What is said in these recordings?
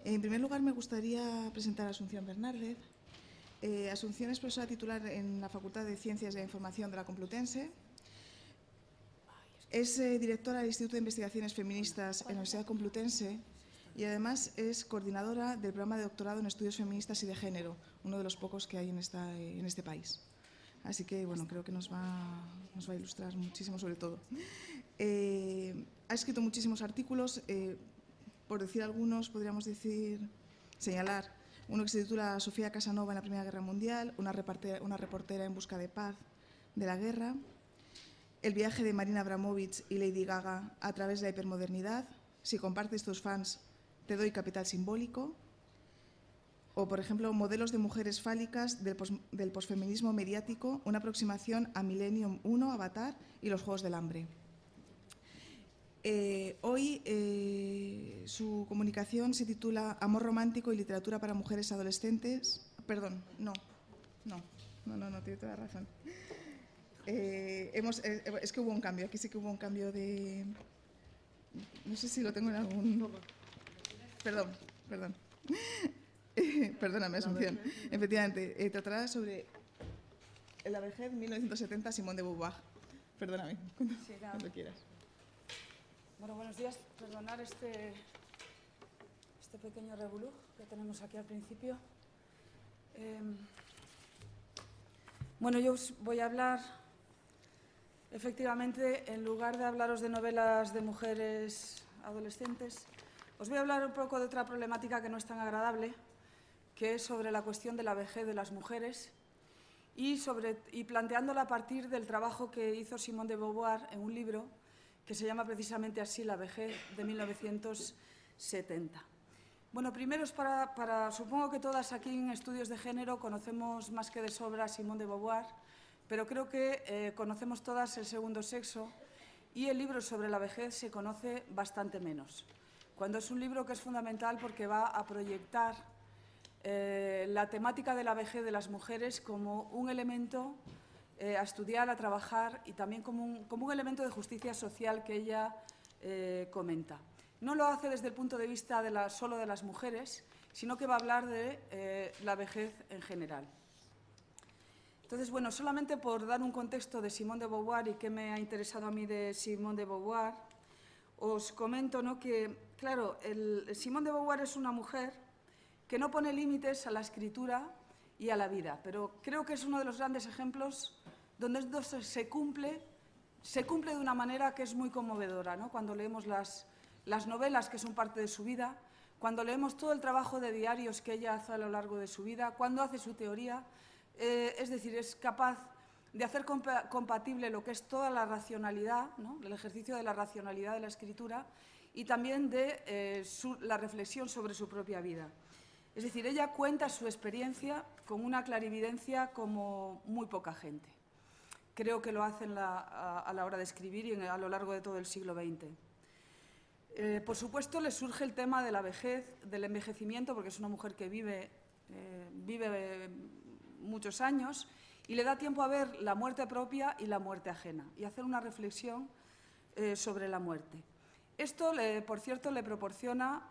En primer lugar, me gustaría presentar a Asunción Bernárdez. Asunción es profesora titular en la Facultad de Ciencias de la Información de la Complutense. Es directora del Instituto de Investigaciones Feministas en la Universidad Complutense y además es coordinadora del programa de doctorado en Estudios Feministas y de Género, uno de los pocos que hay en este país. Así que, bueno, creo que nos va a ilustrar muchísimo sobre todo. Ha escrito muchísimos artículos, por decir algunos, podríamos señalar uno que se titula Sofía Casanova en la Primera Guerra Mundial, una reportera en busca de paz de la guerra, el viaje de Marina Abramovich y Lady Gaga a través de la hipermodernidad, si compartes tus fans, te doy capital simbólico, o, por ejemplo, modelos de mujeres fálicas del posfeminismo mediático, una aproximación a Millennium 1, Avatar y los Juegos del Hambre. Hoy su comunicación se titula Amor romántico y literatura para mujeres adolescentes. Perdón, no, tiene toda la razón. Es que hubo un cambio, aquí sí que hubo un cambio de... No sé si lo tengo en algún... Perdón. Perdóname, Asunción. Efectivamente, tratará sobre la vejez 1970, Simone de Beauvoir. Perdóname, cuando quieras. Bueno, buenos días. Perdonar este pequeño revolú que tenemos aquí al principio. Bueno, yo os voy a hablar, efectivamente, en lugar de hablaros de novelas de mujeres adolescentes, os voy a hablar un poco de otra problemática que no es tan agradable, que es sobre la cuestión de la vejez de las mujeres y planteándola a partir del trabajo que hizo Simone de Beauvoir en un libro que se llama precisamente así, La vejez, de 1970. Bueno, primero es supongo que todas aquí en estudios de género conocemos más que de sobra a Simone de Beauvoir, pero creo que conocemos todas el segundo sexo y el libro sobre la vejez se conoce bastante menos, cuando es un libro que es fundamental porque va a proyectar la temática de la vejez de las mujeres como un elemento a estudiar, a trabajar y también como un elemento de justicia social que ella comenta. No lo hace desde el punto de vista solo de las mujeres, sino que va a hablar de la vejez en general. Entonces, bueno, solamente por dar un contexto de Simone de Beauvoir y qué me ha interesado a mí de Simone de Beauvoir, os comento, ¿no?, que, claro, Simone de Beauvoir es una mujer que no pone límites a la escritura y a la vida, pero creo que es uno de los grandes ejemplos donde esto se cumple de una manera que es muy conmovedora, ¿no? Cuando leemos las novelas que son parte de su vida, cuando leemos todo el trabajo de diarios que ella hace a lo largo de su vida, cuando hace su teoría, es decir, es capaz de hacer compatible lo que es toda la racionalidad, ¿no?, el ejercicio de la racionalidad de la escritura y también de la reflexión sobre su propia vida. Es decir, ella cuenta su experiencia con una clarividencia como muy poca gente. Creo que lo hacen a la hora de escribir y a lo largo de todo el siglo XX. Por supuesto, le surge el tema de la vejez, del envejecimiento, porque es una mujer que vive muchos años y le da tiempo a ver la muerte propia y la muerte ajena y hacer una reflexión sobre la muerte. Esto, por cierto, le proporciona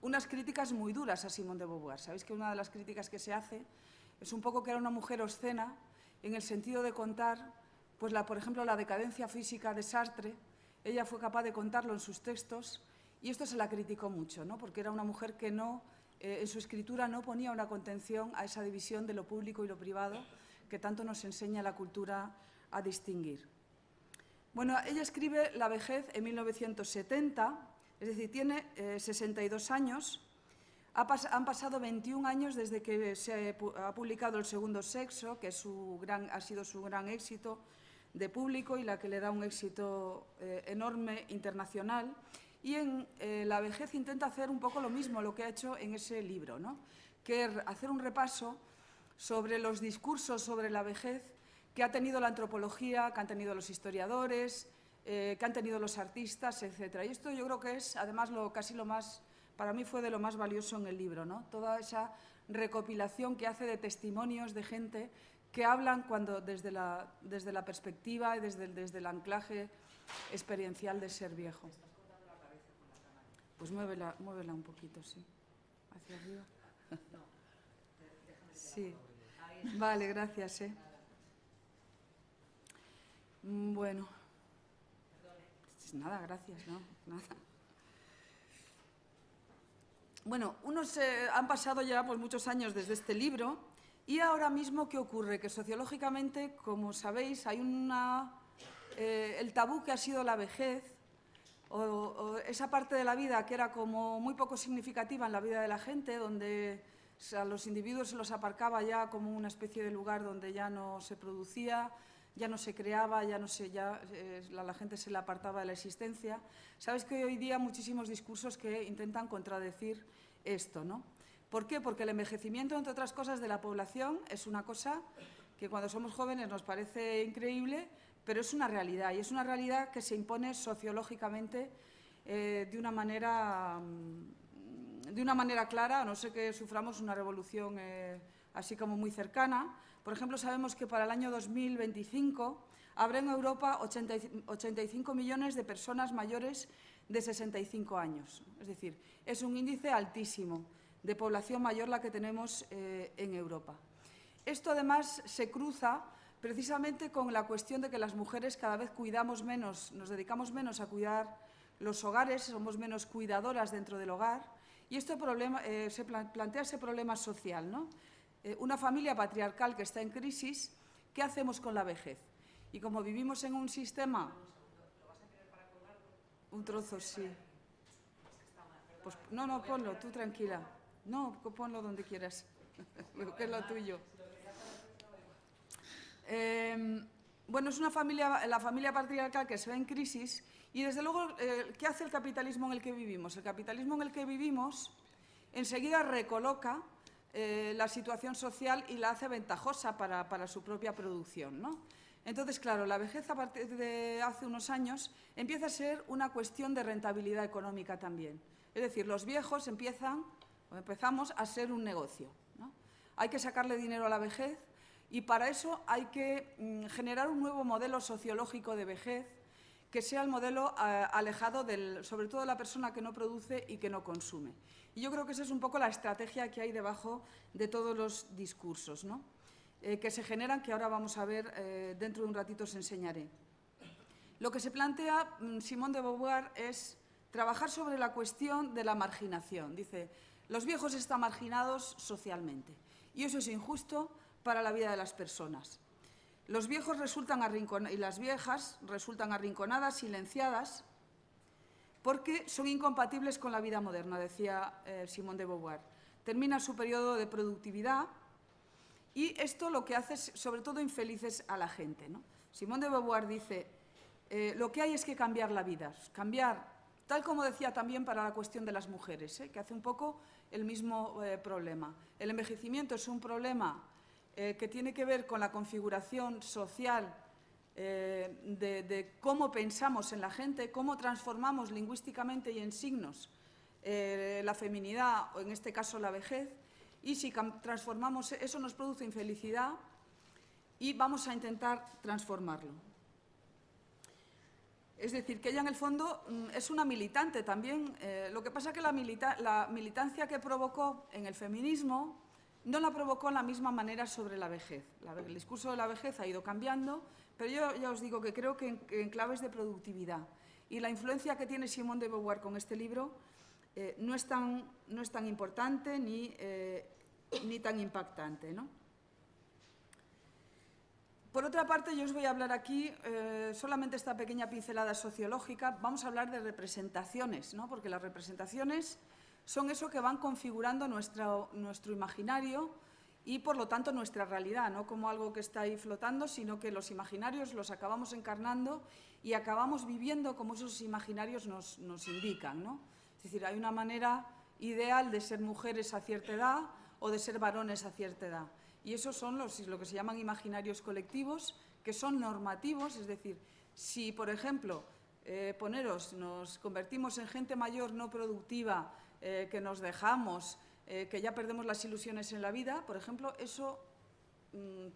unas críticas muy duras a Simone de Beauvoir. Sabéis que una de las críticas que se hace es un poco que era una mujer obscena en el sentido de contar, pues por ejemplo, la decadencia física de Sartre. Ella fue capaz de contarlo en sus textos y esto se la criticó mucho, ¿no?, porque era una mujer que en su escritura no ponía una contención a esa división de lo público y lo privado que tanto nos enseña la cultura a distinguir. Bueno, ella escribe La vejez en 1970, es decir, tiene 62 años. Han pasado 21 años desde que se ha publicado El segundo sexo, que ha sido su gran éxito de público y la que le da un éxito enorme internacional. Y en La vejez intenta hacer un poco lo mismo, lo que ha hecho en ese libro, ¿no?, que es hacer un repaso sobre los discursos sobre la vejez que ha tenido la antropología, que han tenido los historiadores, que han tenido los artistas, etc. Y esto yo creo que es, además, para mí fue de lo más valioso en el libro, ¿no?, toda esa recopilación que hace de testimonios de gente que hablan desde la perspectiva y desde el anclaje experiencial de ser viejo. Pues muévela un poquito, sí. Hacia arriba. Sí. Vale, gracias, Bueno. Nada, gracias, no, nada. Bueno, han pasado ya pues, muchos años desde este libro y ahora mismo, ¿qué ocurre? Que sociológicamente, como sabéis, hay el tabú que ha sido la vejez, o esa parte de la vida que era como muy poco significativa en la vida de la gente, donde a los individuos se los aparcaba ya como una especie de lugar donde ya no se producía, ya no se creaba, la gente se le apartaba de la existencia. Sabes que hoy día hay muchísimos discursos que intentan contradecir esto, ¿no? ¿Por qué? Porque el envejecimiento, entre otras cosas, de la población es una cosa que cuando somos jóvenes nos parece increíble, pero es una realidad, y es una realidad que se impone sociológicamente de una manera clara, a no ser que suframos una revolución así como muy cercana. Por ejemplo, sabemos que para el año 2025 habrá en Europa 85 millones de personas mayores de 65 años. Es decir, es un índice altísimo de población mayor la que tenemos en Europa. Esto, además, se cruza precisamente con la cuestión de que las mujeres cada vez cuidamos menos, nos dedicamos menos a cuidar los hogares, somos menos cuidadoras dentro del hogar, y este problema, se plantea ese problema social, ¿no? Una familia patriarcal que está en crisis, ¿qué hacemos con la vejez? Y como vivimos en un sistema... Un trozo, sí. Pues, no, ponlo, tú tranquila. No, ponlo donde quieras, que es lo tuyo. Bueno, es la familia patriarcal que se ve en crisis y, desde luego, ¿qué hace el capitalismo en el que vivimos? El capitalismo en el que vivimos enseguida recoloca la situación social y la hace ventajosa para su propia producción, ¿no? Entonces, claro, la vejez a partir de hace unos años empieza a ser una cuestión de rentabilidad económica también. Es decir, los viejos empezamos a ser un negocio, ¿no? Hay que sacarle dinero a la vejez y para eso hay que generar un nuevo modelo sociológico de vejez que sea el modelo alejado sobre todo de la persona que no produce y que no consume. Y yo creo que esa es un poco la estrategia que hay debajo de todos los discursos, ¿no? Que se generan, que ahora vamos a ver, dentro de un ratito os enseñaré. Lo que se plantea Simone de Beauvoir es trabajar sobre la cuestión de la marginación. Dice, los viejos están marginados socialmente y eso es injusto para la vida de las personas. Los viejos y las viejas resultan arrinconadas, silenciadas, porque son incompatibles con la vida moderna, decía Simone de Beauvoir. Termina su periodo de productividad y esto lo que hace es, sobre todo, infelices a la gente, ¿no? Simone de Beauvoir dice, lo que hay es que cambiar la vida, cambiar, tal como decía también para la cuestión de las mujeres, que hace un poco el mismo problema. El envejecimiento es un problema que tiene que ver con la configuración social de cómo pensamos en la gente, cómo transformamos lingüísticamente y en signos la feminidad, o en este caso la vejez, y si transformamos eso nos produce infelicidad y vamos a intentar transformarlo. Es decir, que ella en el fondo es una militante también. Lo que pasa es que la militancia que provocó en el feminismo no la provocó de la misma manera sobre la vejez. El discurso de la vejez ha ido cambiando, pero yo ya os digo que creo que en claves de productividad. Y la influencia que tiene Simone de Beauvoir con este libro no es tan importante ni tan impactante, ¿no? Por otra parte, yo os voy a hablar aquí, solamente esta pequeña pincelada sociológica, vamos a hablar de representaciones, ¿no? Porque las representaciones son eso que van configurando nuestro imaginario y, por lo tanto, nuestra realidad, no como algo que está ahí flotando, sino que los imaginarios los acabamos encarnando y acabamos viviendo como esos imaginarios nos indican, ¿no? Es decir, hay una manera ideal de ser mujeres a cierta edad o de ser varones a cierta edad. Y esos son lo que se llaman imaginarios colectivos, que son normativos, es decir, si, por ejemplo, nos convertimos en gente mayor no productiva, que nos dejamos, que ya perdemos las ilusiones en la vida, por ejemplo, eso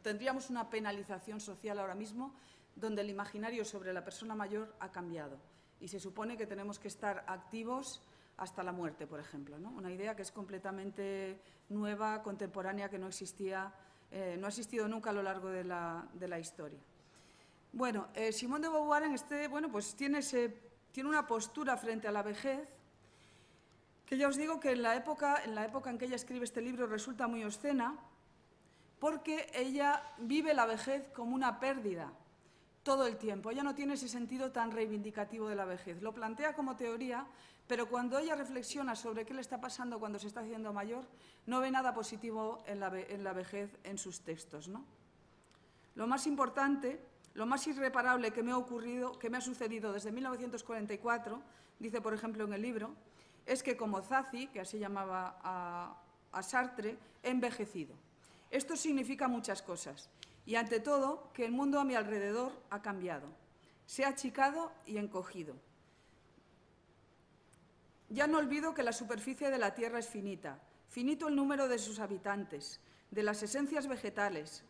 tendríamos una penalización social ahora mismo, donde el imaginario sobre la persona mayor ha cambiado. Y se supone que tenemos que estar activos hasta la muerte, por ejemplo, ¿no? Una idea que es completamente nueva, contemporánea, que no existía, no ha existido nunca a lo largo de la historia. Bueno, Simone de Beauvoir pues tiene una postura frente a la vejez que ya os digo que en la época en que ella escribe este libro resulta muy obscena, porque ella vive la vejez como una pérdida todo el tiempo. Ella no tiene ese sentido tan reivindicativo de la vejez. Lo plantea como teoría, pero cuando ella reflexiona sobre qué le está pasando cuando se está haciendo mayor, no ve nada positivo en la vejez en sus textos, ¿no? Lo más importante, lo más irreparable que me ha sucedido desde 1944, dice por ejemplo en el libro, es que como Zazi, que así llamaba a Sartre, he envejecido. Esto significa muchas cosas y, ante todo, que el mundo a mi alrededor ha cambiado. Se ha achicado y encogido. Ya no olvido que la superficie de la Tierra es finita, finito el número de sus habitantes, de las esencias vegetales,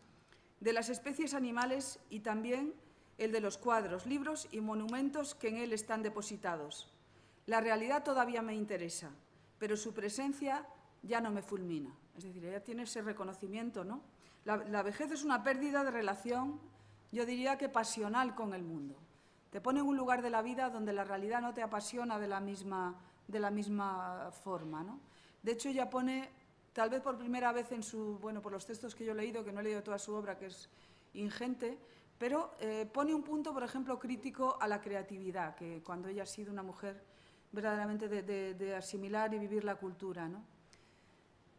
de las especies animales y también el de los cuadros, libros y monumentos que en él están depositados. La realidad todavía me interesa, pero su presencia ya no me fulmina. Es decir, ella tiene ese reconocimiento, ¿no? La vejez es una pérdida de relación, yo diría que pasional con el mundo. Te pone en un lugar de la vida donde la realidad no te apasiona de la misma forma, ¿no? De hecho, ella pone, tal vez por primera vez por los textos que yo he leído, que no he leído toda su obra, que es ingente, pero pone un punto, por ejemplo, crítico a la creatividad, que cuando ella ha sido una mujer verdaderamente de asimilar y vivir la cultura, ¿no?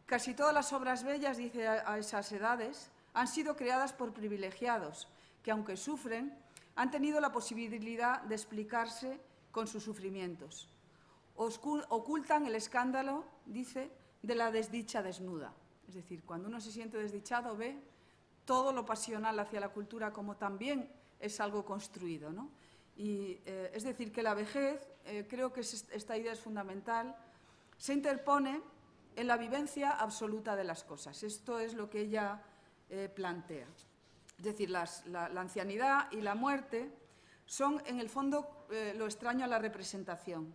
Casi todas las obras bellas, dice a esas edades, han sido creadas por privilegiados, que aunque sufren, han tenido la posibilidad de explicarse con sus sufrimientos. Ocultan el escándalo, dice, de la desdicha desnuda. Es decir, cuando uno se siente desdichado, ve todo lo pasional hacia la cultura como también es algo construido, ¿no? Y es decir, que la vejez, creo que esta idea es fundamental, se interpone en la vivencia absoluta de las cosas. Esto es lo que ella plantea. Es decir, la ancianidad y la muerte son, en el fondo, lo extraño a la representación.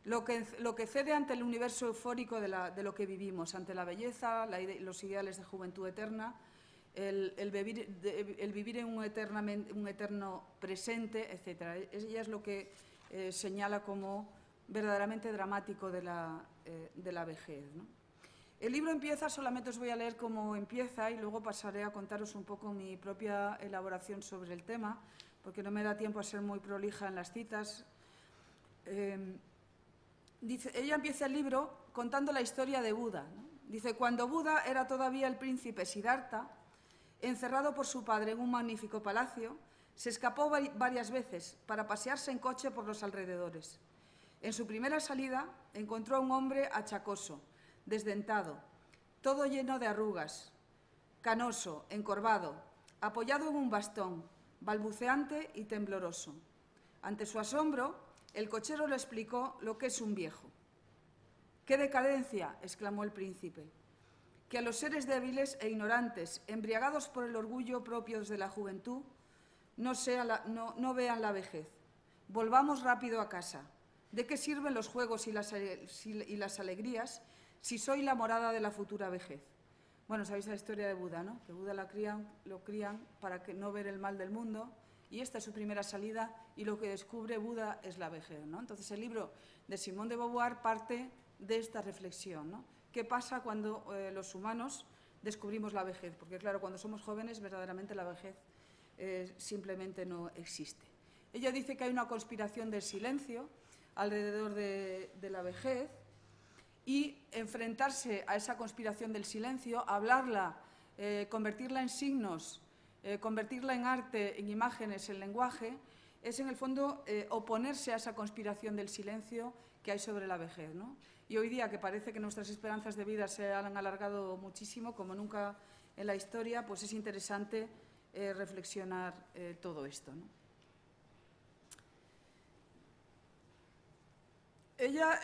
Lo que cede ante el universo eufórico de lo que vivimos, ante la belleza, los ideales de juventud eterna, el vivir en un eterno presente, etc. Ella es lo que señala como verdaderamente dramático de la vejez, ¿no? El libro empieza, solamente os voy a leer cómo empieza y luego pasaré a contaros un poco mi propia elaboración sobre el tema, porque no me da tiempo a ser muy prolija en las citas. Ella empieza el libro contando la historia de Buda, ¿no? Dice, cuando Buda era todavía el príncipe Siddhartha, encerrado por su padre en un magnífico palacio, se escapó varias veces para pasearse en coche por los alrededores. En su primera salida encontró a un hombre achacoso, desdentado, todo lleno de arrugas, canoso, encorvado, apoyado en un bastón, balbuceante y tembloroso. Ante su asombro, el cochero le explicó lo que es un viejo. ¡Qué decadencia!, exclamó el príncipe. Que a los seres débiles e ignorantes, embriagados por el orgullo propios de la juventud, no vean la vejez. Volvamos rápido a casa. ¿De qué sirven los juegos y las alegrías si soy la morada de la futura vejez? Bueno, sabéis la historia de Buda, ¿no? Que Buda lo crían para que no ver el mal del mundo, y esta es su primera salida, y lo que descubre Buda es la vejez, ¿no? Entonces el libro de Simone de Beauvoir parte de esta reflexión, ¿no? ¿Qué pasa cuando los humanos descubrimos la vejez? Porque claro, cuando somos jóvenes verdaderamente la vejez simplemente no existe. Ella dice que hay una conspiración del silencio alrededor de la vejez, y enfrentarse a esa conspiración del silencio, hablarla, convertirla en signos, convertirla en arte, en imágenes, en lenguaje, es en el fondo oponerse a esa conspiración del silencio que hay sobre la vejez, ¿no? Y hoy día, que parece que nuestras esperanzas de vida se han alargado muchísimo, como nunca en la historia, pues es interesante reflexionar todo esto, ¿no? Ella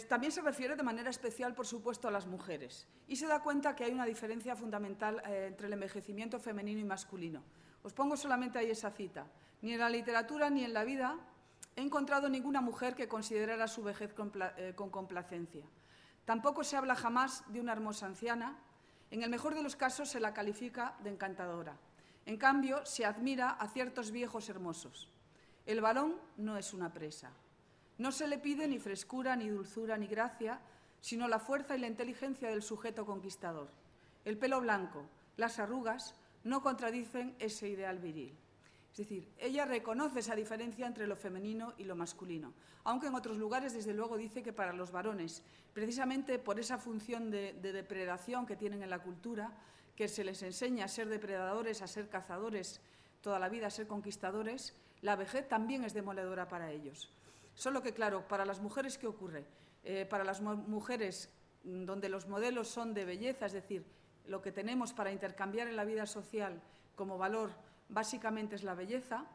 también se refiere de manera especial, por supuesto, a las mujeres y se da cuenta que hay una diferencia fundamental entre el envejecimiento femenino y masculino. Os pongo solamente ahí esa cita. Ni en la literatura ni en la vida he encontrado ninguna mujer que considerara su vejez con complacencia. Tampoco se habla jamás de una hermosa anciana. En el mejor de los casos se la califica de encantadora. En cambio, se admira a ciertos viejos hermosos. El varón no es una presa. No se le pide ni frescura, ni dulzura, ni gracia, sino la fuerza y la inteligencia del sujeto conquistador. El pelo blanco, las arrugas, no contradicen ese ideal viril. Es decir, ella reconoce esa diferencia entre lo femenino y lo masculino, aunque en otros lugares, desde luego, dice que para los varones, precisamente por esa función de depredación que tienen en la cultura, que se les enseña a ser depredadores, a ser cazadores toda la vida, a ser conquistadores, la vejez también es demoledora para ellos. Solo que, claro, para las mujeres, ¿qué ocurre? Para las mujeres donde los modelos son de belleza, es decir, lo que tenemos para intercambiar en la vida social como valor básicamente es la belleza.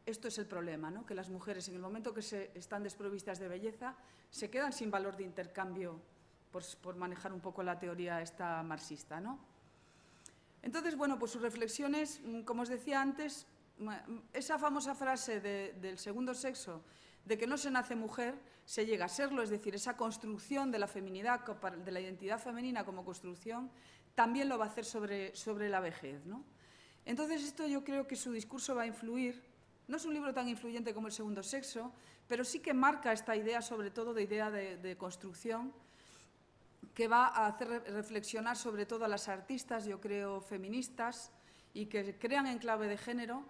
Esto es el problema, ¿no? Que las mujeres, en el momento que están desprovistas de belleza, se quedan sin valor de intercambio, por manejar un poco la teoría esta marxista, ¿no? Entonces, bueno, pues sus reflexiones, como os decía antes, esa famosa frase del segundo sexo, de que no se nace mujer, se llega a serlo, es decir, esa construcción de la feminidad, de la identidad femenina como construcción, también lo va a hacer sobre la vejez, ¿no? Entonces, esto yo creo que su discurso va a influir. No es un libro tan influyente como El segundo sexo, pero sí que marca esta idea, sobre todo de idea de construcción, que va a hacer reflexionar sobre todo a las artistas, yo creo, feministas, y que crean en clave de género.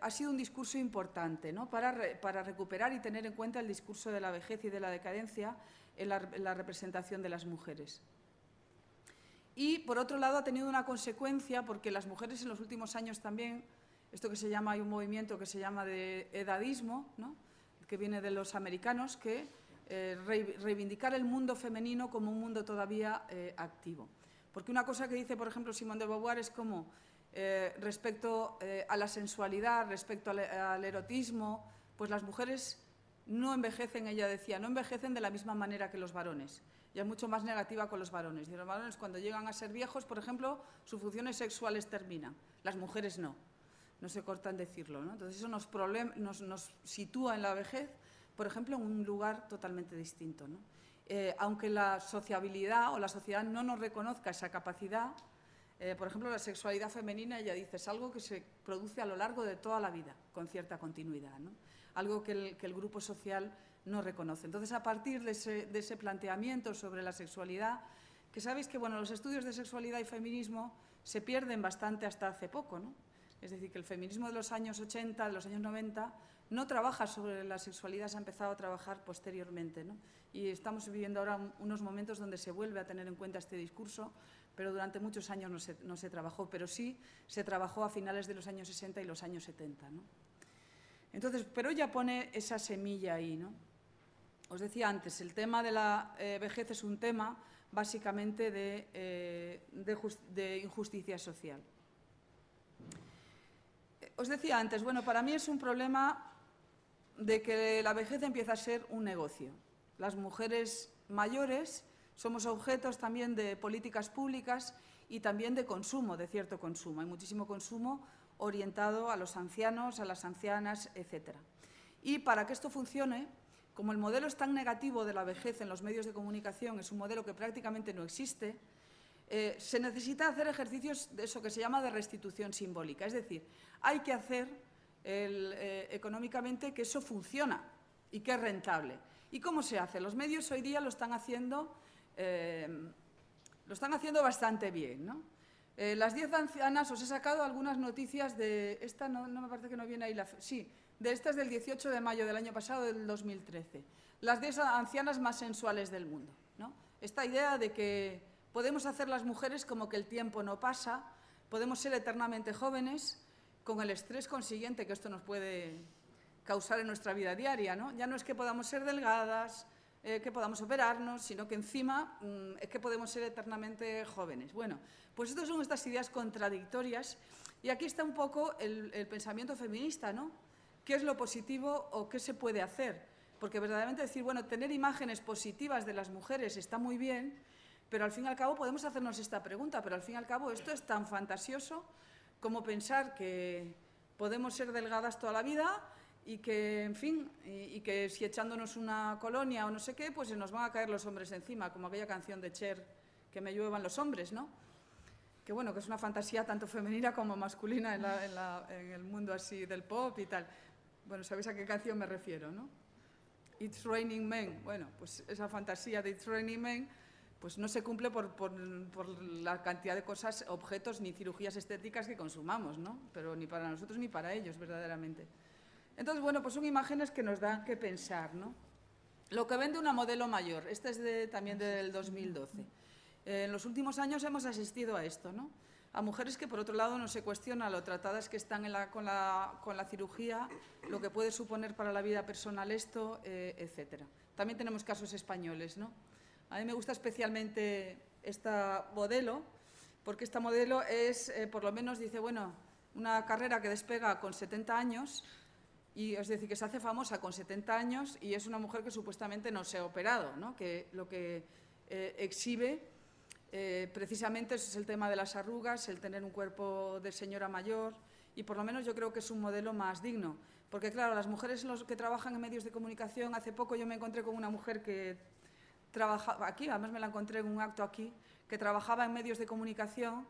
Ha sido un discurso importante, ¿no? para recuperar y tener en cuenta el discurso de la vejez y de la decadencia en la representación de las mujeres. Y, por otro lado, ha tenido una consecuencia, porque las mujeres en los últimos años también, esto que se llama, hay un movimiento que se llama de edadismo, ¿no? Que viene de los americanos, que reivindicar el mundo femenino como un mundo todavía activo. Porque una cosa que dice, por ejemplo, Simone de Beauvoir es como respecto a la sensualidad, respecto al erotismo, pues las mujeres no envejecen, ella decía, no envejecen de la misma manera que los varones. Ya es mucho más negativa con los varones. Y los varones, cuando llegan a ser viejos, por ejemplo, sus funciones sexuales terminan. Las mujeres no. No se corta en decirlo, ¿no? Entonces eso nos sitúa en la vejez, por ejemplo, en un lugar totalmente distinto, ¿no? Aunque la sociabilidad o la sociedad no nos reconozca esa capacidad, por ejemplo, la sexualidad femenina, ella dice, es algo que se produce a lo largo de toda la vida, con cierta continuidad, ¿no? Algo que el grupo social no reconoce. Entonces, a partir de ese planteamiento sobre la sexualidad, que sabéis que, bueno, los estudios de sexualidad y feminismo se pierden bastante hasta hace poco, ¿no? Es decir, que el feminismo de los años 80, de los años 90, no trabaja sobre la sexualidad, se ha empezado a trabajar posteriormente, ¿no? Y estamos viviendo ahora unos momentos donde se vuelve a tener en cuenta este discurso, pero durante muchos años no se trabajó, pero sí se trabajó a finales de los años 60 y los años 70, ¿no? Entonces, pero ella pone esa semilla ahí, ¿no? Os decía antes, el tema de la vejez es un tema básicamente de injusticia social. Os decía antes, bueno, para mí es un problema de que la vejez empieza a ser un negocio. Las mujeres mayores somos objetos también de políticas públicas y también de consumo, de cierto consumo. Hay muchísimo consumo orientado a los ancianos, a las ancianas, etc. Y para que esto funcione, como el modelo es tan negativo de la vejez en los medios de comunicación, es un modelo que prácticamente no existe, se necesita hacer ejercicios de eso que se llama de restitución simbólica. Es decir, hay que hacer económicamente que eso funciona y que es rentable. ¿Y cómo se hace? Los medios hoy día lo están haciendo bastante bien, ¿no? Las 10 ancianas, os he sacado algunas noticias de... Esta no me parece que no viene ahí sí, de estas del 18 de mayo del año pasado, del 2013. Las 10 ancianas más sensuales del mundo, ¿no? Esta idea de que podemos hacer las mujeres como que el tiempo no pasa, podemos ser eternamente jóvenes, con el estrés consiguiente que esto nos puede causar en nuestra vida diaria, ¿no? Ya no es que podamos ser delgadas, que podamos operarnos, sino que encima es que podemos ser eternamente jóvenes. Bueno, pues estas son estas ideas contradictorias y aquí está un poco el pensamiento feminista, ¿no? ¿Qué es lo positivo o qué se puede hacer? Porque verdaderamente decir, bueno, tener imágenes positivas de las mujeres está muy bien, pero al fin y al cabo podemos hacernos esta pregunta, pero al fin y al cabo esto es tan fantasioso como pensar que podemos ser delgadas toda la vida y que, en fin, y que si echándonos una colonia o no sé qué, pues se nos van a caer los hombres encima, como aquella canción de Cher, que me lluevan los hombres, ¿no? Que bueno, que es una fantasía tanto femenina como masculina en el mundo así del pop y tal. Bueno, sabéis a qué canción me refiero, ¿no? It's Raining Men. Bueno, pues esa fantasía de It's Raining Men pues no se cumple por la cantidad de cosas, objetos ni cirugías estéticas que consumamos, ¿no? Pero ni para nosotros ni para ellos, verdaderamente. Entonces, bueno, pues son imágenes que nos dan que pensar, ¿no? Lo que vende una modelo mayor, esta es también del 2012. En los últimos años hemos asistido a esto, ¿no? A mujeres que, por otro lado, no se cuestiona lo tratadas que están con la cirugía, lo que puede suponer para la vida personal esto, etcétera. También tenemos casos españoles, ¿no? A mí me gusta especialmente esta modelo, porque esta modelo es, por lo menos, dice, bueno, una carrera que despega con 70 años, y es decir, que se hace famosa con 70 años y es una mujer que supuestamente no se ha operado, ¿no? Que lo que exhibe precisamente es el tema de las arrugas, el tener un cuerpo de señora mayor, y por lo menos yo creo que es un modelo más digno. Porque claro, las mujeres que trabajan en medios de comunicación, hace poco yo me encontré con una mujer que trabajaba aquí, además me la encontré en un acto aquí, que trabajaba en medios de comunicación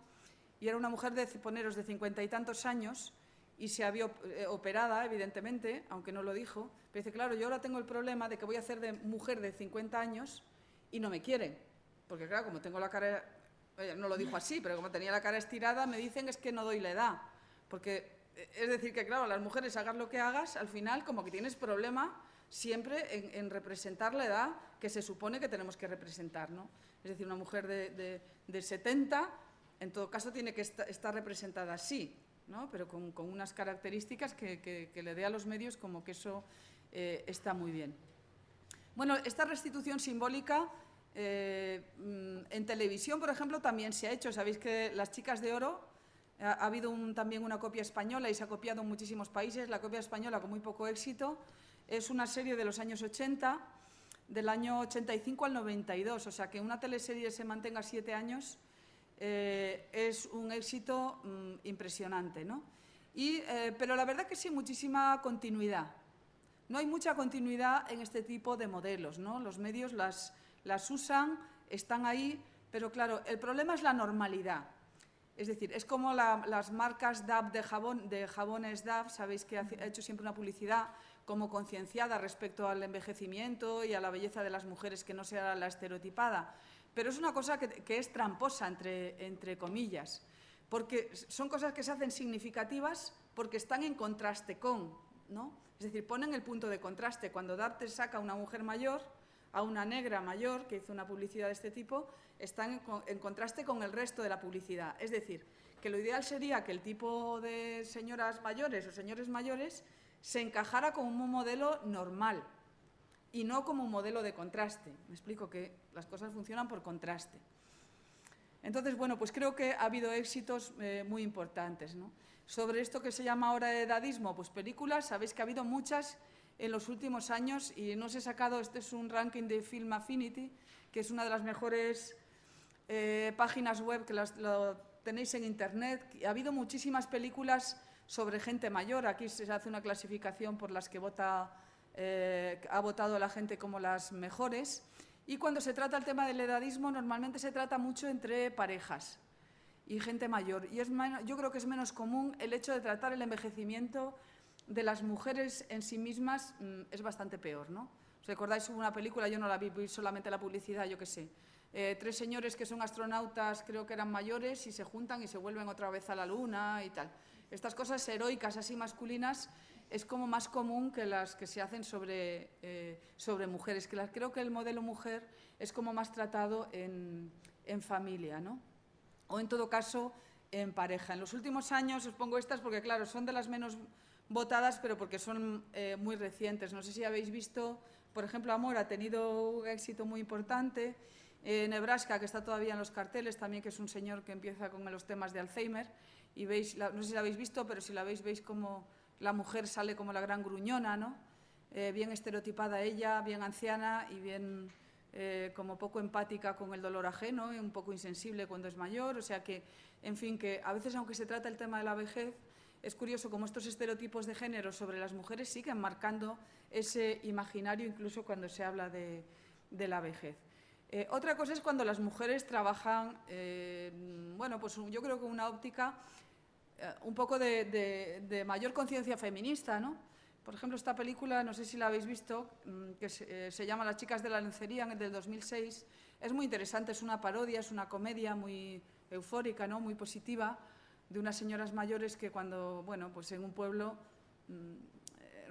y era una mujer de, poneros, de 50 y tantos años, y se había operada, evidentemente, aunque no lo dijo, pero dice, claro, yo ahora tengo el problema de que voy a hacer de mujer de 50 años y no me quieren, porque claro, como tengo la cara, no lo dijo así, pero como tenía la cara estirada, me dicen es que no doy la edad, porque es decir que, claro, las mujeres, hagas lo que hagas, al final como que tienes problema siempre en representar la edad que se supone que tenemos que representar, ¿no? Es decir, una mujer de 70, en todo caso, tiene que estar representada así, ¿no? Pero con unas características que le dé a los medios como que eso está muy bien. Bueno, esta restitución simbólica en televisión, por ejemplo, también se ha hecho. Sabéis que Las Chicas de Oro ha habido también una copia española y se ha copiado en muchísimos países. La copia española con muy poco éxito. Es una serie de los años 80, del año 85 al 92. O sea, que una teleserie se mantenga 7 años es un éxito impresionante, ¿no? Pero la verdad que sí, muchísima continuidad. No hay mucha continuidad en este tipo de modelos, ¿no? Los medios las usan, están ahí, pero claro, el problema es la normalidad. Es decir, es como las marcas DAB de jabones DAB, sabéis que ha hecho siempre una publicidad como concienciada respecto al envejecimiento y a la belleza de las mujeres, que no sea la estereotipada. Pero es una cosa que es tramposa, entre comillas, porque son cosas que se hacen significativas porque están en contraste con, ¿no? Es decir, ponen el punto de contraste. Cuando DAB te saca a una mujer mayor, a una negra mayor, que hizo una publicidad de este tipo, están en contraste con el resto de la publicidad. Es decir, que lo ideal sería que el tipo de señoras mayores o señores mayores se encajara como un modelo normal y no como un modelo de contraste. Me explico, que las cosas funcionan por contraste. Entonces, bueno, pues creo que ha habido éxitos muy importantes, ¿no? Sobre esto que se llama ahora edadismo, pues películas, sabéis que ha habido muchas en los últimos años y no os he sacado, este es un ranking de Film Affinity, que es una de las mejores páginas web que lo tenéis en Internet. Ha habido muchísimas películas sobre gente mayor. Aquí se hace una clasificación por las que ha votado la gente como las mejores. Y cuando se trata el tema del edadismo, normalmente se trata mucho entre parejas y gente mayor. Y yo creo que es menos común el hecho de tratar el envejecimiento de las mujeres en sí mismas, es bastante peor, ¿no? ¿Os recordáis una película? Yo no la vi solamente la publicidad, yo qué sé. 3 señores que son astronautas, creo que eran mayores, y se juntan y se vuelven otra vez a la luna y tal. Estas cosas heroicas así masculinas es como más común que las que se hacen sobre mujeres. Creo que el modelo mujer es como más tratado en familia, ¿no? O en todo caso en pareja. En los últimos años os pongo estas porque, claro, son de las menos votadas, pero porque son muy recientes. No sé si habéis visto, por ejemplo, Amor ha tenido un éxito muy importante. Nebraska, que está todavía en los carteles, también, que es un señor que empieza con los temas de Alzheimer. Y veis, no sé si la habéis visto, pero si la veis como la mujer sale como la gran gruñona, ¿no? Bien estereotipada ella, bien anciana y bien como poco empática con el dolor ajeno y un poco insensible cuando es mayor. O sea que, en fin, que a veces, aunque se trata el tema de la vejez, es curioso cómo estos estereotipos de género sobre las mujeres siguen marcando ese imaginario incluso cuando se habla de la vejez. Otra cosa es cuando las mujeres trabajan, bueno, pues yo creo que una óptica un poco de mayor conciencia feminista, ¿no? Por ejemplo, esta película, no sé si la habéis visto, que se llama Las chicas de la lencería, del 2006. Es muy interesante, es una parodia, es una comedia muy eufórica, ¿no? Muy positiva, de unas señoras mayores que cuando, bueno, pues en un pueblo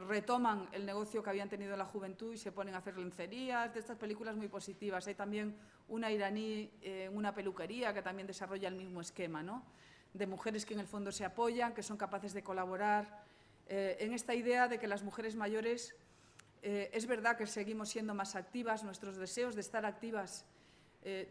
retoman el negocio que habían tenido en la juventud y se ponen a hacer lencerías, de estas películas muy positivas. Hay también una iraní en una peluquería que también desarrolla el mismo esquema, ¿no? De mujeres que en el fondo se apoyan, que son capaces de colaborar, en esta idea de que las mujeres mayores, es verdad que seguimos siendo más activas, nuestros deseos de estar activas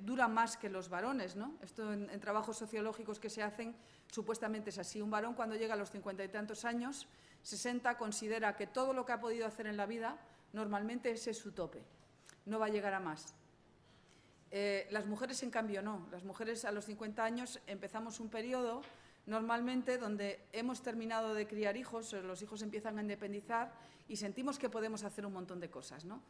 duran más que los varones, ¿no? Esto en trabajos sociológicos que se hacen supuestamente es así. Un varón cuando llega a los 50 y tantos años, 60, considera que todo lo que ha podido hacer en la vida normalmente ese es su tope, no va a llegar a más. Las mujeres, en cambio, no. Las mujeres a los 50 años empezamos un periodo normalmente donde hemos terminado de criar hijos, los hijos empiezan a independizar y sentimos que podemos hacer un montón de cosas, ¿no?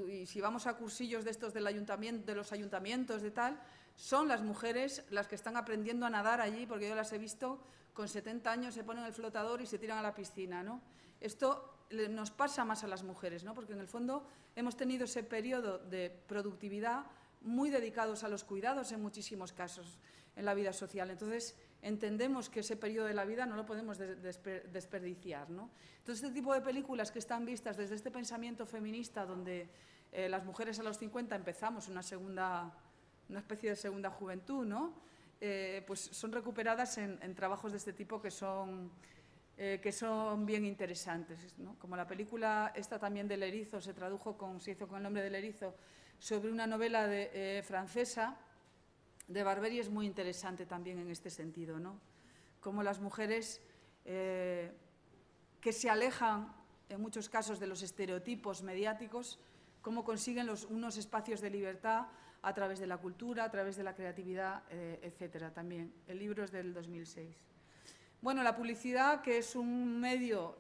Y si vamos a cursillos de estos del ayuntamiento, de los ayuntamientos, de tal, son las mujeres las que están aprendiendo a nadar allí, porque yo las he visto con 70 años, se ponen el flotador y se tiran a la piscina, ¿no? Esto nos pasa más a las mujeres, ¿no? Porque en el fondo hemos tenido ese periodo de productividad muy dedicados a los cuidados en muchísimos casos en la vida social. Entonces, entendemos que ese periodo de la vida no lo podemos desperdiciar, ¿no? Entonces, este tipo de películas que están vistas desde este pensamiento feminista, donde las mujeres a los 50 empezamos una especie de segunda juventud, ¿no? Pues son recuperadas en trabajos de este tipo que son bien interesantes, ¿no? Como la película esta también del erizo, se hizo con el nombre del erizo, sobre una novela francesa de Barberi, es muy interesante también en este sentido, ¿no? Como las mujeres que se alejan en muchos casos de los estereotipos mediáticos, cómo consiguen unos espacios de libertad a través de la cultura, a través de la creatividad, etcétera, también. El libro es del 2006. Bueno, la publicidad, que es un medio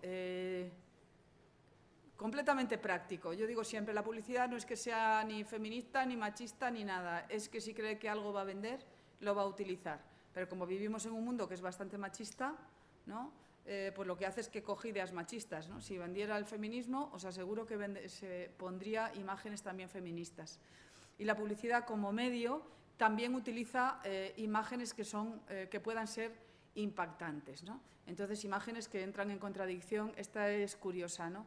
completamente práctico. Yo digo siempre, la publicidad no es que sea ni feminista, ni machista, ni nada. Es que si cree que algo va a vender, lo va a utilizar. Pero como vivimos en un mundo que es bastante machista, ¿no? Pues lo que hace es que coge ideas machistas, ¿no? Si vendiera el feminismo, os aseguro que se pondría imágenes también feministas. Y la publicidad como medio también utiliza imágenes que puedan ser impactantes, ¿no? Entonces, imágenes que entran en contradicción. Esta es curiosa, ¿no?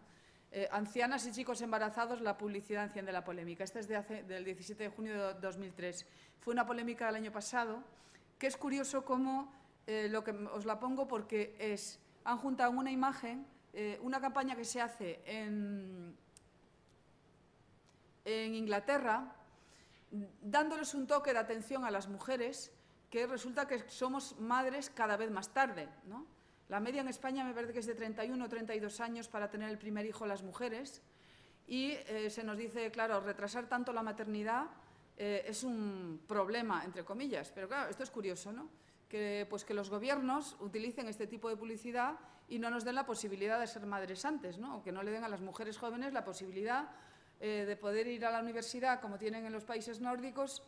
Ancianas y chicos embarazados, la publicidad enciende la polémica. Esta es del 17 de junio de 2003. Fue una polémica del año pasado, que es curioso cómo, os la pongo porque han juntado una imagen, una campaña que se hace en Inglaterra, dándoles un toque de atención a las mujeres, que resulta que somos madres cada vez más tarde, ¿no? La media en España me parece que es de 31 o 32 años para tener el primer hijo las mujeres y se nos dice, claro, retrasar tanto la maternidad es un problema, entre comillas. Pero claro, esto es curioso, ¿no? Que los gobiernos utilicen este tipo de publicidad y no nos den la posibilidad de ser madres antes, ¿no? O que no le den a las mujeres jóvenes la posibilidad de poder ir a la universidad, como tienen en los países nórdicos,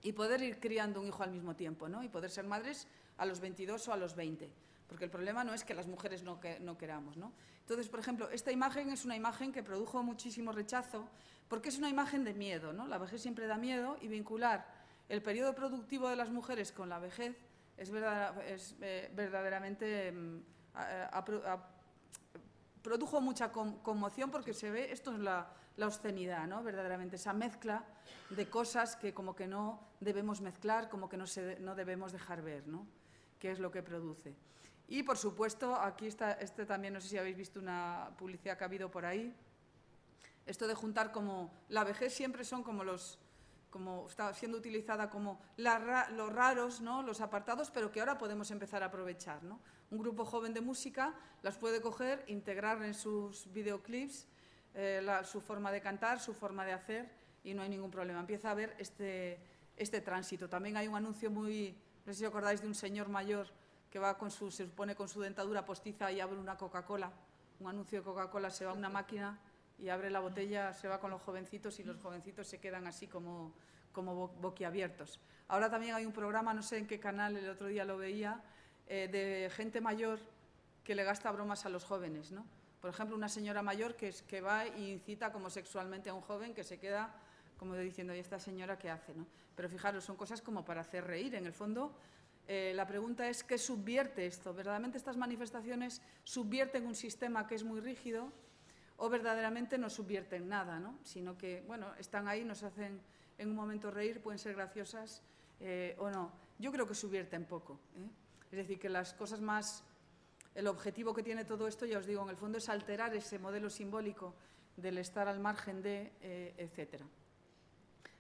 y poder ir criando un hijo al mismo tiempo, ¿no? Y poder ser madres a los 22 o a los 20. Porque el problema no es que las mujeres no queramos, ¿no? Entonces, por ejemplo, esta imagen es una imagen que produjo muchísimo rechazo porque es una imagen de miedo, ¿no? La vejez siempre da miedo y vincular el periodo productivo de las mujeres con la vejez es verdaderamente produjo mucha conmoción porque se ve, esto es la obscenidad, ¿no? Verdaderamente, esa mezcla de cosas que como que no debemos mezclar, como que no debemos dejar ver, ¿no? Qué es lo que produce. Y, por supuesto, aquí está, también, no sé si habéis visto una publicidad que ha habido por ahí, esto de juntar como la vejez siempre son como está siendo utilizada como los raros, ¿no? Los apartados, pero que ahora podemos empezar a aprovechar, ¿no? Un grupo joven de música las puede coger, integrar en sus videoclips su forma de cantar, su forma de hacer y no hay ningún problema. Empieza a haber este tránsito. También hay un anuncio no sé si os acordáis de un señor mayor que va se supone con su dentadura postiza y abre una Coca-Cola, un anuncio de Coca-Cola, se va a una máquina y abre la botella, se va con los jovencitos y los jovencitos se quedan así como boquiabiertos. Ahora también hay un programa, no sé en qué canal, el otro día lo veía, de gente mayor que le gasta bromas a los jóvenes, ¿no? Por ejemplo, una señora mayor que va e incita como sexualmente a un joven que se queda como diciendo, ¿y esta señora qué hace? ¿No? Pero fijaros, son cosas como para hacer reír. En el fondo, la pregunta es ¿qué subvierte esto? ¿Verdaderamente estas manifestaciones subvierten un sistema que es muy rígido o verdaderamente no subvierten nada, ¿no? Sino que, bueno, están ahí, nos hacen en un momento reír, pueden ser graciosas o no. Yo creo que subvierten poco, ¿eh? Es decir, que las cosas más... El objetivo que tiene todo esto, ya os digo, en el fondo es alterar ese modelo simbólico del estar al margen de, etcétera.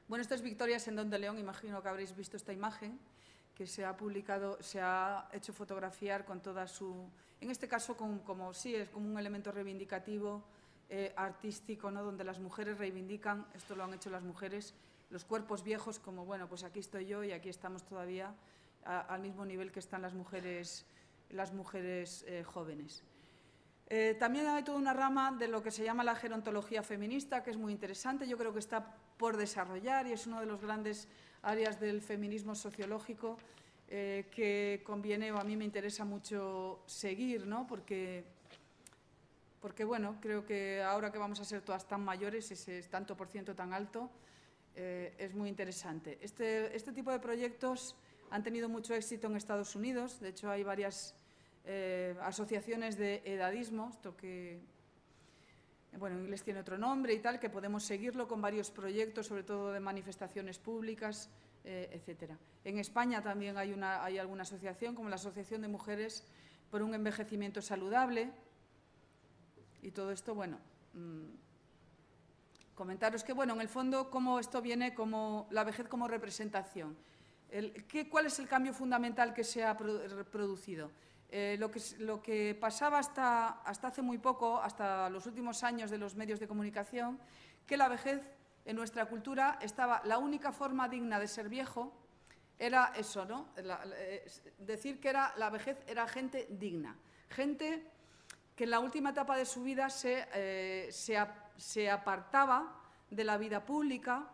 Bueno, esto es Victoria Sendón de León, imagino que habréis visto esta imagen, que se ha publicado, se ha hecho fotografiar con toda su... En este caso, sí, es como un elemento reivindicativo, artístico, ¿no? Donde las mujeres reivindican, esto lo han hecho las mujeres, los cuerpos viejos, como, bueno, pues aquí estoy yo y aquí estamos todavía al mismo nivel que están las mujeres jóvenes. También hay toda una rama de lo que se llama la gerontología feminista, que es muy interesante. Yo creo que está por desarrollar y es una de las grandes áreas del feminismo sociológico que conviene o a mí me interesa mucho seguir, ¿no? Porque, bueno, creo que ahora que vamos a ser todas tan mayores, ese tanto por ciento tan alto, es muy interesante. Este tipo de proyectos han tenido mucho éxito en Estados Unidos. De hecho, hay varias asociaciones de edadismo, esto que, bueno, en inglés tiene otro nombre y tal, que podemos seguirlo con varios proyectos, sobre todo de manifestaciones públicas, etcétera. En España también hay alguna asociación, como la Asociación de Mujeres por un Envejecimiento Saludable. Y todo esto, bueno, comentaros que, bueno, en el fondo, cómo esto viene como la vejez como representación. ¿Cuál es el cambio fundamental que se ha producido? Lo que pasaba hasta hace muy poco, hasta los últimos años de los medios de comunicación, que la vejez en nuestra cultura estaba, la única forma digna de ser viejo era eso, ¿no? Decir que la vejez era gente digna, gente que en la última etapa de su vida se apartaba de la vida pública.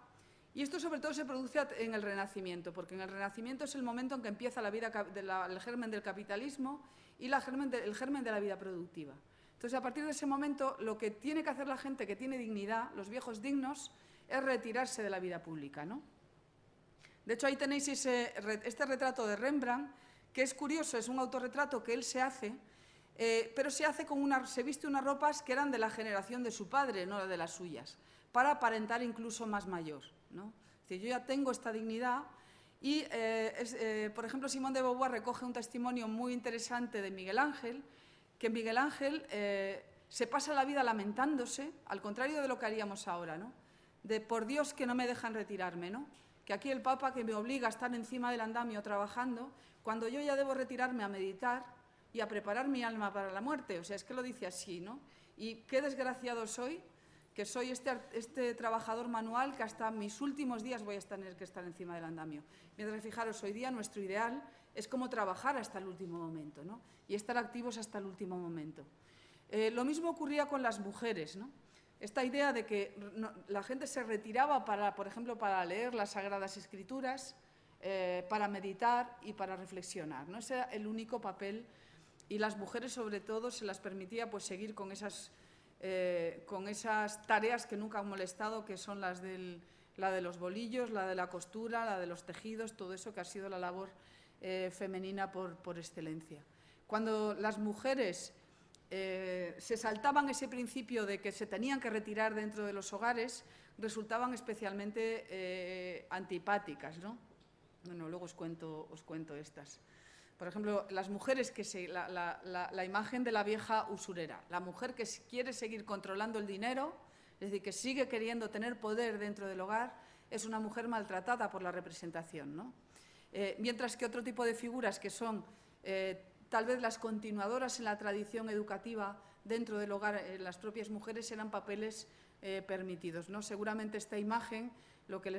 Y esto sobre todo se produce en el Renacimiento, porque en el Renacimiento es el momento en que empieza la vida, el germen del capitalismo y el germen de la vida productiva. Entonces, a partir de ese momento, lo que tiene que hacer la gente que tiene dignidad, los viejos dignos, es retirarse de la vida pública, ¿no? De hecho, ahí tenéis este retrato de Rembrandt, que es curioso, es un autorretrato que él se hace, pero se viste unas ropas que eran de la generación de su padre, no de las suyas, para aparentar incluso más mayor, ¿no? Es decir, yo ya tengo esta dignidad y, por ejemplo, Simone de Beauvoir recoge un testimonio muy interesante de Miguel Ángel, que Miguel Ángel se pasa la vida lamentándose, al contrario de lo que haríamos ahora, ¿no? De por Dios que no me dejan retirarme, ¿no? Que aquí el Papa que me obliga a estar encima del andamio trabajando, cuando yo ya debo retirarme a meditar y a preparar mi alma para la muerte. O sea, es que lo dice así, ¿no? Y qué desgraciado soy, que soy este trabajador manual que hasta mis últimos días voy a tener que estar encima del andamio. Mientras, fijaros, hoy día nuestro ideal es cómo trabajar hasta el último momento, ¿no? Y estar activos hasta el último momento. Lo mismo ocurría con las mujeres, ¿no? Esta idea de que la gente se retiraba, por ejemplo, para leer las Sagradas Escrituras, para meditar y para reflexionar, ¿no? Ese era el único papel y las mujeres, sobre todo, se las permitía pues, seguir con esas tareas que nunca han molestado, que son la de los bolillos, la de la costura, la de los tejidos, todo eso que ha sido la labor femenina por excelencia. Cuando las mujeres se saltaban ese principio de que se tenían que retirar dentro de los hogares, resultaban especialmente antipáticas, ¿no? Bueno, luego os cuento estas. Por ejemplo, las mujeres la imagen de la vieja usurera, la mujer que quiere seguir controlando el dinero, es decir, que sigue queriendo tener poder dentro del hogar, es una mujer maltratada por la representación, ¿no? Mientras que otro tipo de figuras que son tal vez las continuadoras en la tradición educativa dentro del hogar, las propias mujeres eran papeles permitidos, ¿no? Seguramente esta imagen lo que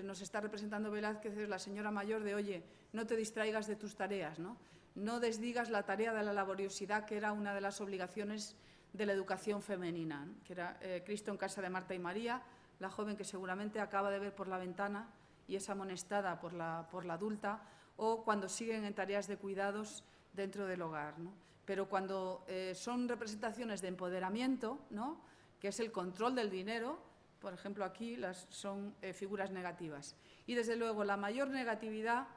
nos está representando Velázquez es la señora mayor de, oye, no te distraigas de tus tareas, ¿no? no desdigas la tarea de la laboriosidad, que era una de las obligaciones de la educación femenina, ¿no? Que era Cristo en casa de Marta y María, la joven que seguramente acaba de ver por la ventana y es amonestada por la adulta, o cuando siguen en tareas de cuidados dentro del hogar, ¿no? Pero cuando son representaciones de empoderamiento, ¿no?, que es el control del dinero, por ejemplo, aquí son figuras negativas. Y, desde luego, la mayor negatividad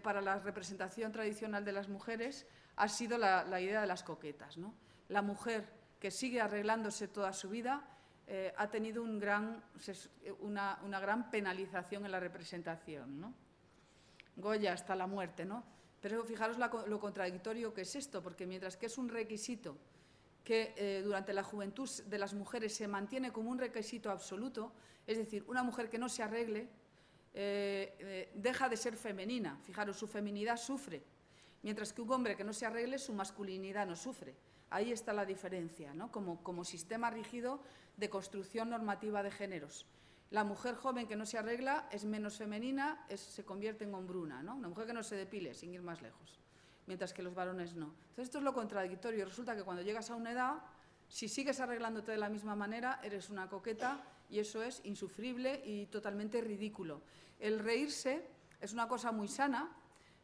para la representación tradicional de las mujeres ha sido la idea de las coquetas, ¿no? La mujer que sigue arreglándose toda su vida ha tenido una gran penalización en la representación, ¿no? Goya hasta la muerte, ¿no? Pero fijaros lo contradictorio que es esto, porque mientras que es un requisito que durante la juventud de las mujeres se mantiene como un requisito absoluto, es decir, una mujer que no se arregle deja de ser femenina. Fijaros, su feminidad sufre, mientras que un hombre que no se arregle, su masculinidad no sufre. Ahí está la diferencia, ¿no?, como sistema rígido de construcción normativa de géneros. La mujer joven que no se arregla es menos femenina, se convierte en hombruna, ¿no? Una mujer que no se depile, sin ir más lejos, mientras que los varones no. Entonces, esto es lo contradictorio. Resulta que cuando llegas a una edad, si sigues arreglándote de la misma manera, eres una coqueta, y eso es insufrible y totalmente ridículo. El reírse es una cosa muy sana,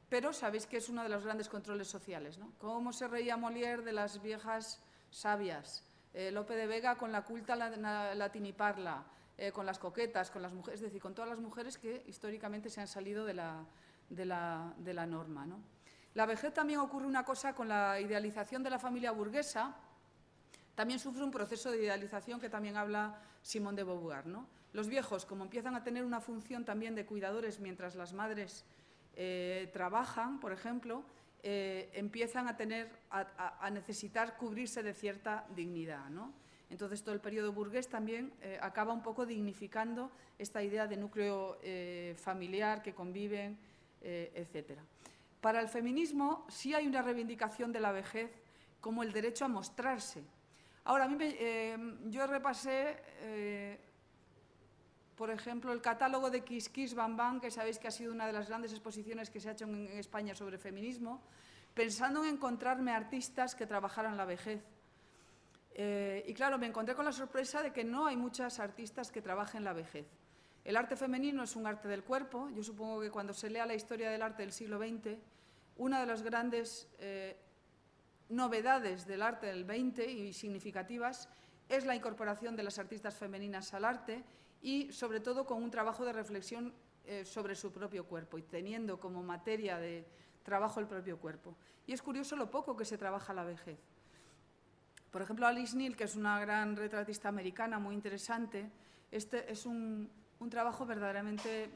pero sabéis que es uno de los grandes controles sociales, ¿no? Cómo se reía Molière de las viejas sabias, Lope de Vega con la culta latiniparla, con las coquetas, con las mujeres, es decir, con todas las mujeres que históricamente se han salido de la norma, ¿no? La vejez también ocurre una cosa con la idealización de la familia burguesa. También sufre un proceso de idealización que también habla Simone de Beauvoir, ¿no? Los viejos, como empiezan a tener una función también de cuidadores mientras las madres trabajan, por ejemplo, empiezan a necesitar cubrirse de cierta dignidad, ¿no? Entonces, todo el periodo burgués también acaba un poco dignificando esta idea de núcleo familiar, que conviven, etcétera. Para el feminismo sí hay una reivindicación de la vejez como el derecho a mostrarse. Ahora, yo repasé, por ejemplo, el catálogo de Kiss Kiss Bam Bam, que sabéis que ha sido una de las grandes exposiciones que se ha hecho en España sobre feminismo, pensando en encontrarme artistas que trabajaran la vejez. Y claro, me encontré con la sorpresa de que no hay muchas artistas que trabajen la vejez. El arte femenino es un arte del cuerpo. Yo supongo que cuando se lea la historia del arte del siglo XX, una de las grandes novedades del arte del XX y significativas es la incorporación de las artistas femeninas al arte, y sobre todo con un trabajo de reflexión sobre su propio cuerpo y teniendo como materia de trabajo el propio cuerpo. Y es curioso lo poco que se trabaja la vejez. Por ejemplo, Alice Neel, que es una gran retratista americana muy interesante, este es un trabajo verdaderamente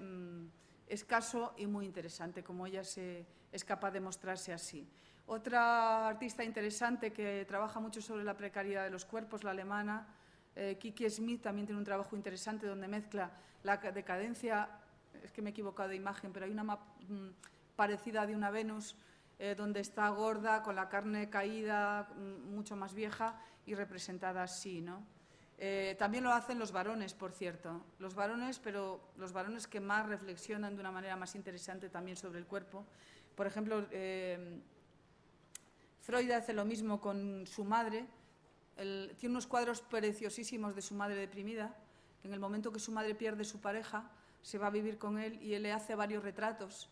escaso y muy interesante, como ella es capaz de mostrarse así. Otra artista interesante que trabaja mucho sobre la precariedad de los cuerpos, la alemana Kiki Smith, también tiene un trabajo interesante donde mezcla la decadencia, es que me he equivocado de imagen, pero hay una parecida de una Venus, donde está gorda, con la carne caída, mucho más vieja y representada así, ¿no? También lo hacen los varones, por cierto. Los varones, pero los varones que más reflexionan de una manera más interesante también sobre el cuerpo. Por ejemplo, Freud hace lo mismo con su madre. Tiene unos cuadros preciosísimos de su madre deprimida, que en el momento que su madre pierde su pareja, se va a vivir con él y él le hace varios retratos.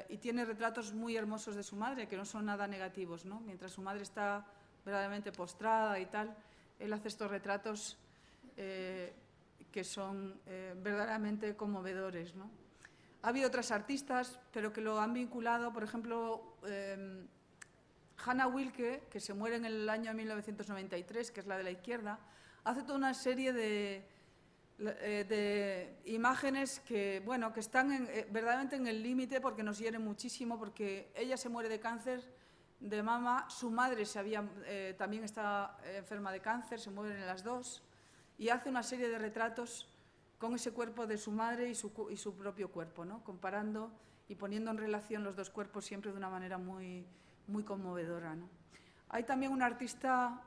Y tiene retratos muy hermosos de su madre, que no son nada negativos, ¿no? Mientras su madre está verdaderamente postrada y tal, él hace estos retratos que son verdaderamente conmovedores, ¿no? Ha habido otras artistas, pero que lo han vinculado, por ejemplo, Hannah Wilke, que se muere en el año 1993, que es la de la izquierda, hace toda una serie de imágenes que, bueno, que están verdaderamente en el límite, porque nos hieren muchísimo, porque ella se muere de cáncer de mama, su madre también está enferma de cáncer, se mueren las dos, y hace una serie de retratos con ese cuerpo de su madre y su propio cuerpo, ¿no? Comparando y poniendo en relación los dos cuerpos siempre de una manera muy, muy conmovedora, ¿no? Hay también una artista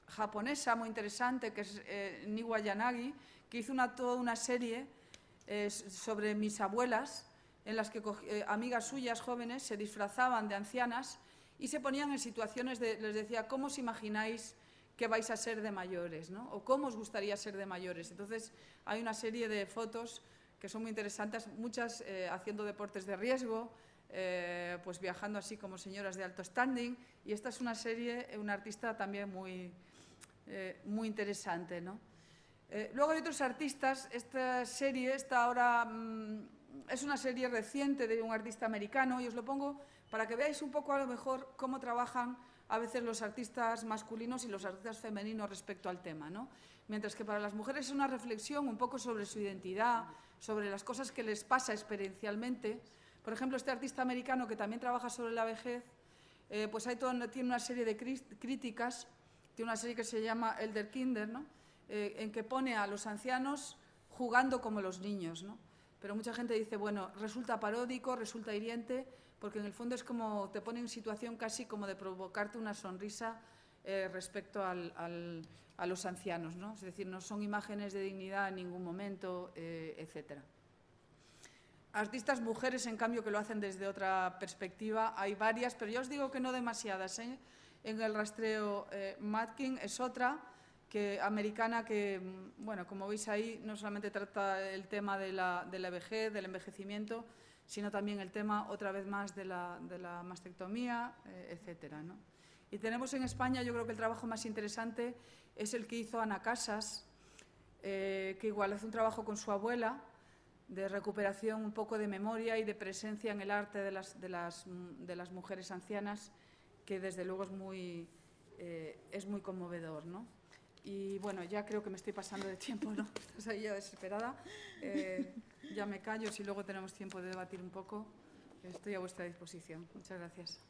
japonesa muy interesante, que es Niwa Yanagi, que hizo toda una serie sobre mis abuelas, en las que amigas suyas jóvenes se disfrazaban de ancianas y se ponían en situaciones les decía, ¿cómo os imagináis que vais a ser de mayores, ¿no? O cómo os gustaría ser de mayores. Entonces, hay una serie de fotos que son muy interesantes, muchas haciendo deportes de riesgo, pues viajando así como señoras de alto standing, y esta es una serie, una artista también muy interesante, ¿no? Luego hay otros artistas. Esta serie está ahora, es una serie reciente de un artista americano, y os lo pongo para que veáis un poco a lo mejor cómo trabajan a veces los artistas masculinos y los artistas femeninos respecto al tema, ¿no? Mientras que para las mujeres es una reflexión un poco sobre su identidad, sobre las cosas que les pasa experiencialmente. Por ejemplo, este artista americano que también trabaja sobre la vejez, pues tiene una serie de críticas, tiene una serie que se llama Elder Kinder, ¿no? En que pone a los ancianos jugando como los niños, ¿no? Pero mucha gente dice, bueno, resulta paródico, resulta hiriente, porque en el fondo es como te pone en situación casi como de provocarte una sonrisa respecto a los ancianos, ¿no? Es decir, no son imágenes de dignidad en ningún momento, etcétera. Artistas mujeres, en cambio, que lo hacen desde otra perspectiva, hay varias, pero yo os digo que no demasiadas, ¿eh? En el rastreo, Matkin es otra, americana, que, bueno, como veis ahí, no solamente trata el tema de la vejez, del envejecimiento, sino también el tema, otra vez más, de la mastectomía, etcétera, ¿no? Y tenemos en España, yo creo que el trabajo más interesante es el que hizo Ana Casas, que igual hace un trabajo con su abuela, de recuperación un poco de memoria y de presencia en el arte de las mujeres ancianas, que desde luego es muy conmovedor, ¿no? Y bueno, ya creo que me estoy pasando de tiempo, ¿no? Estás ahí ya desesperada. Ya me callo, si luego tenemos tiempo de debatir un poco. Estoy a vuestra disposición. Muchas gracias.